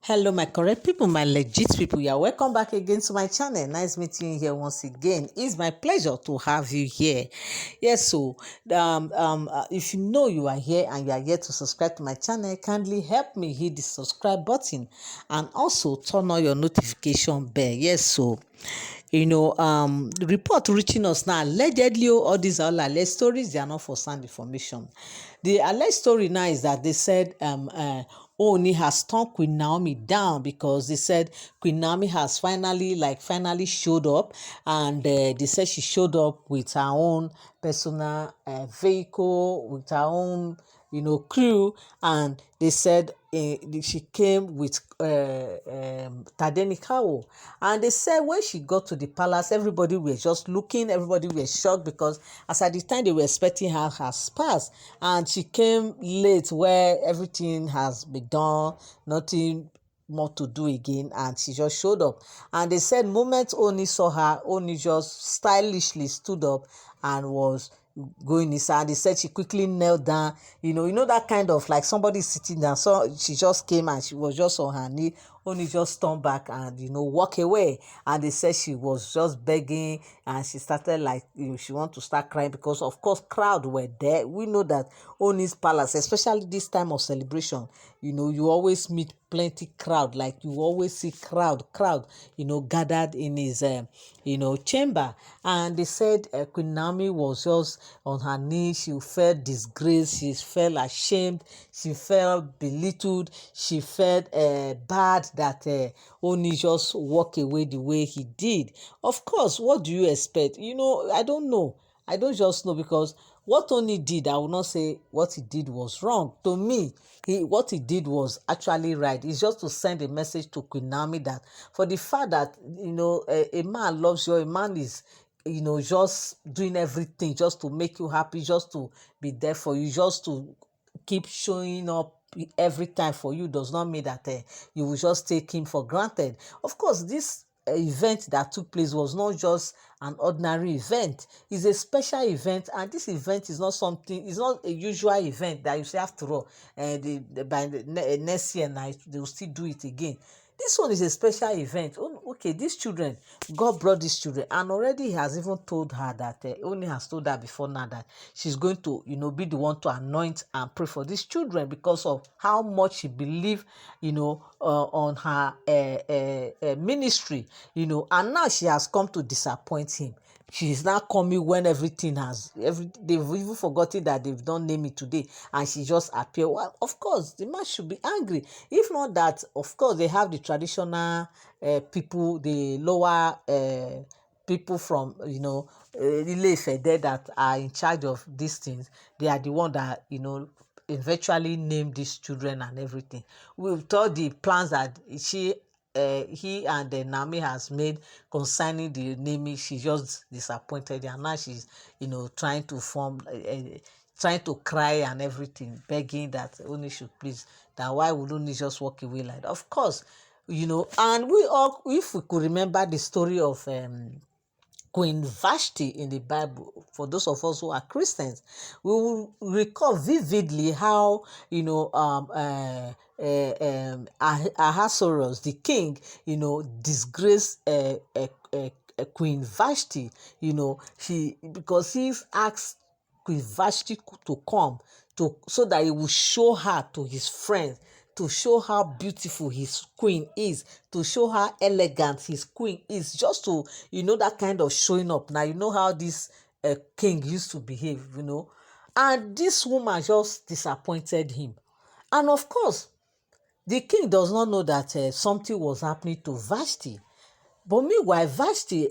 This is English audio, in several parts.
Hello, my correct people, my legit people. Yeah, welcome back again to my channel. Nice meeting you here once again. It's my pleasure to have you here. Yes, so if you know you are here and you are here to subscribe to my channel, kindly help me hit the subscribe button and also turn on your notification bell. Yes, so the report reaching us now allegedly, all these are alleged stories, they are not for sound information. The alleged story now is that they said Ooni has turned Queen Naomi down because they said Queen Naomi has finally showed up, and they said she showed up with her own personal vehicle, with her own crew, and they said she came with Tadenikawo. And they said when she got to the palace, everybody were just looking, everybody were shocked because as at the time they were expecting her has passed, and she came late where everything has been done, nothing more to do again, and she just showed up. And they said moment Ooni saw her, Ooni just stylishly stood up and was going inside. They said she quickly knelt down, that kind of like somebody sitting down, so she just came and she was just on her knee. Only just turned back and walk away. And they said she was just begging, and she started like she want to start crying because of course crowd were there. We know that Oni's palace, especially this time of celebration, you always meet plenty crowd, like you always see crowd gathered in his chamber. And they said Queen Naomi was just on her knees. She felt disgraced, she felt ashamed, she felt belittled, she felt bad that Oni just walk away the way he did. Of course, what do you expect? I don't know. I don't just know, because what Oni did, I will not say what he did was wrong. To me, what he did was actually right. It's just to send a message to Queen Naomi that for the fact that a man loves you, a man is just doing everything just to make you happy, just to be there for you, just to keep showing up every time for you, does not mean that you will just take him for granted. Of course, this event that took place was not just an ordinary event. It's a special event, and this event is not something, it's not a usual event that you say after all by the next year night they will still do it again. This one is a special event. Okay, these children, God brought these children, and already he has even told her that Oni has told her before now that she's going to be the one to anoint and pray for these children because of how much she believe on her ministry, and now she has come to disappoint him. She is now coming when they've even forgotten that they've done name it today, and she just appear. Well, of course the man should be angry. If not that, of course they have the traditional people, the lower people from Ile-Ife there that are in charge of these things. They are the one that eventually name these children and everything. We've told the plans that he and Naomi has made concerning the naming. She just disappointed, and now she's trying to trying to cry and everything, begging that Oni should please, that why would Oni just walk away like that? Of course, and we all, if we could remember the story of Queen Vashti in the Bible, for those of us who are Christians, we will recall vividly how Ahasuerus, the king, disgraced Queen Vashti. Because he asked Queen Vashti to come so that he will show her to his friends, to show how beautiful his queen is, to show how elegant his queen is, just to, that kind of showing up. Now, how this king used to behave, and this woman just disappointed him. And of course, the king does not know that something was happening to Vashti. But meanwhile, Vashti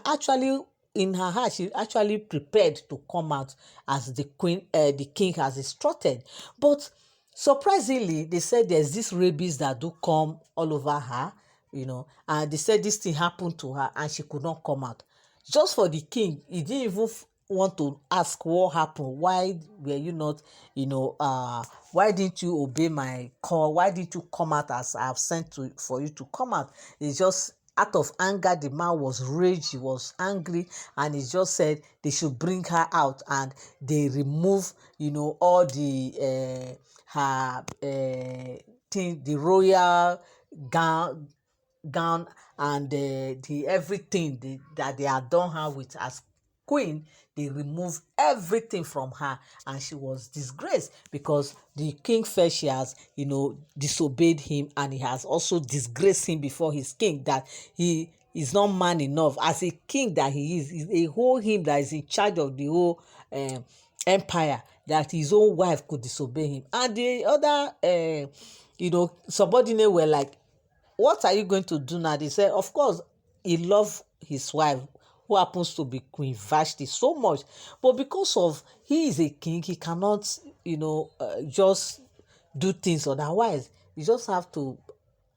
actually, in her heart, she actually prepared to come out as the king has instructed. But surprisingly, they said there's this rabies that do come all over her, and they said this thing happened to her and she could not come out. Just for the king, he didn't even want to ask what happened. Why were you not, why didn't you obey my call? Why didn't you come out as I have sent for you to come out? It's just out of anger. The man was raged, he was angry, and he just said they should bring her out, and they remove all the her thing, the royal gown gown and the everything that they adorn her with as queen. They remove everything from her, and she was disgraced because the king felt she has, disobeyed him, and he has also disgraced him before his king, that he is not man enough as a king, that he is a whole him that is in charge of the whole empire, that his own wife could disobey him. And the other subordinate were like, what are you going to do now? They said, of course, he loved his wife, who happens to be Queen Vashti, so much. But because of he is a king, he cannot, just do things otherwise. You just have to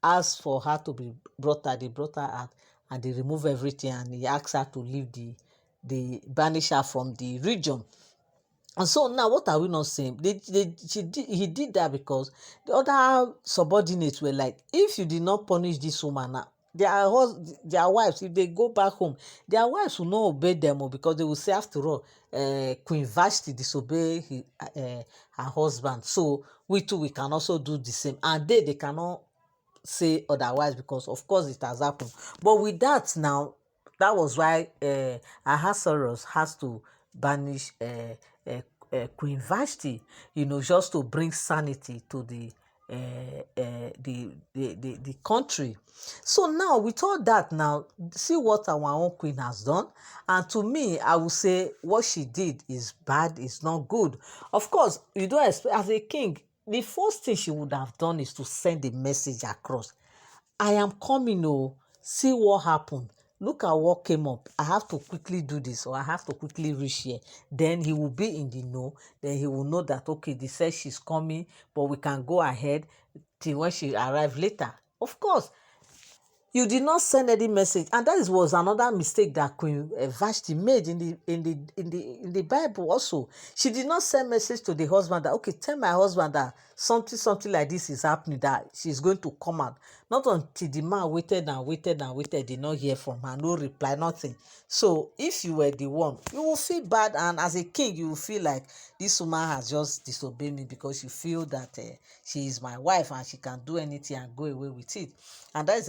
ask for her to be brought out. They brought her out, and they remove everything, and he asked her to leave the banish her from the region. And so now, what are we not saying? He did that because the other subordinates were like, if you did not punish this woman now, their wives, if they go back home, their wives will not obey them, because they will say, after all, Queen Vashti disobey her husband. So we too, we can also do the same. And they cannot say otherwise, because of course it has happened. But with that now, that was why Ahasuerus has to banish Queen Vashti, just to bring sanity to the country. So now, with all that, now see what our own queen has done. And to me, I would say what she did is bad, it's not good. Of course, you don't expect, as a king, the first thing she would have done is to send a message across. I am coming, oh, see what happened. Look at what came up. I have to quickly do this, or I have to quickly reach here. Then he will be in the know. Then he will know that, okay, they said she's coming, but we can go ahead till when she arrives later. Of course, you did not send any message, and that was another mistake that Queen Vashti made in the Bible. Also, she did not send message to the husband that, okay, tell my husband that something like this is happening, that she's going to come out. Not until the man waited and waited and waited, did not hear from her, no reply, nothing. So if you were the one, you will feel bad, and as a king, you will feel like this woman has just disobeyed me, because you feel that she is my wife and she can do anything and go away with it. And that is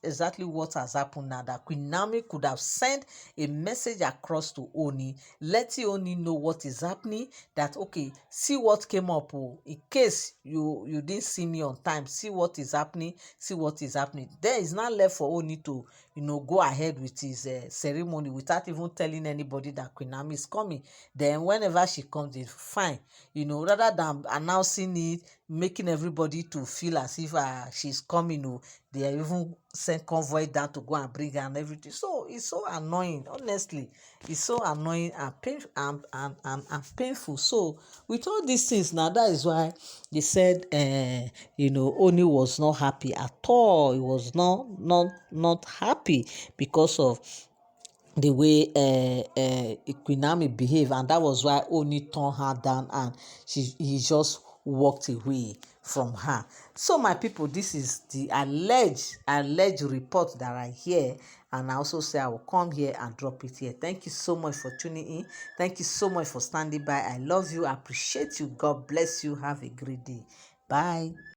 exactly what has happened now, that Queen Naomi could have sent a message across to Oni, letting Oni know what is happening, that, okay, see what came up, oh, in case you didn't see me on time, see what is happening, see what is happening. Then it's not left for Oni to go ahead with his ceremony without even telling anybody that Queen Naomi is coming. Then whenever she comes, it's fine, rather than announcing it, making everybody to feel as if she's coming. They even send convoy down to go and bring her and everything. So it's so annoying, honestly. It's so annoying and painful, and painful. So with all these things now, that is why they said Oni was not happy at all. He was not happy because of the way Queen Naomi behaved, and that was why Oni turned her down, and he just walked away from her. So my people, this is the alleged report that I hear, and I also say I will come here and drop it here. Thank you so much for tuning in. Thank you so much for standing by. I love you. I appreciate you. God bless you. Have a great day. Bye.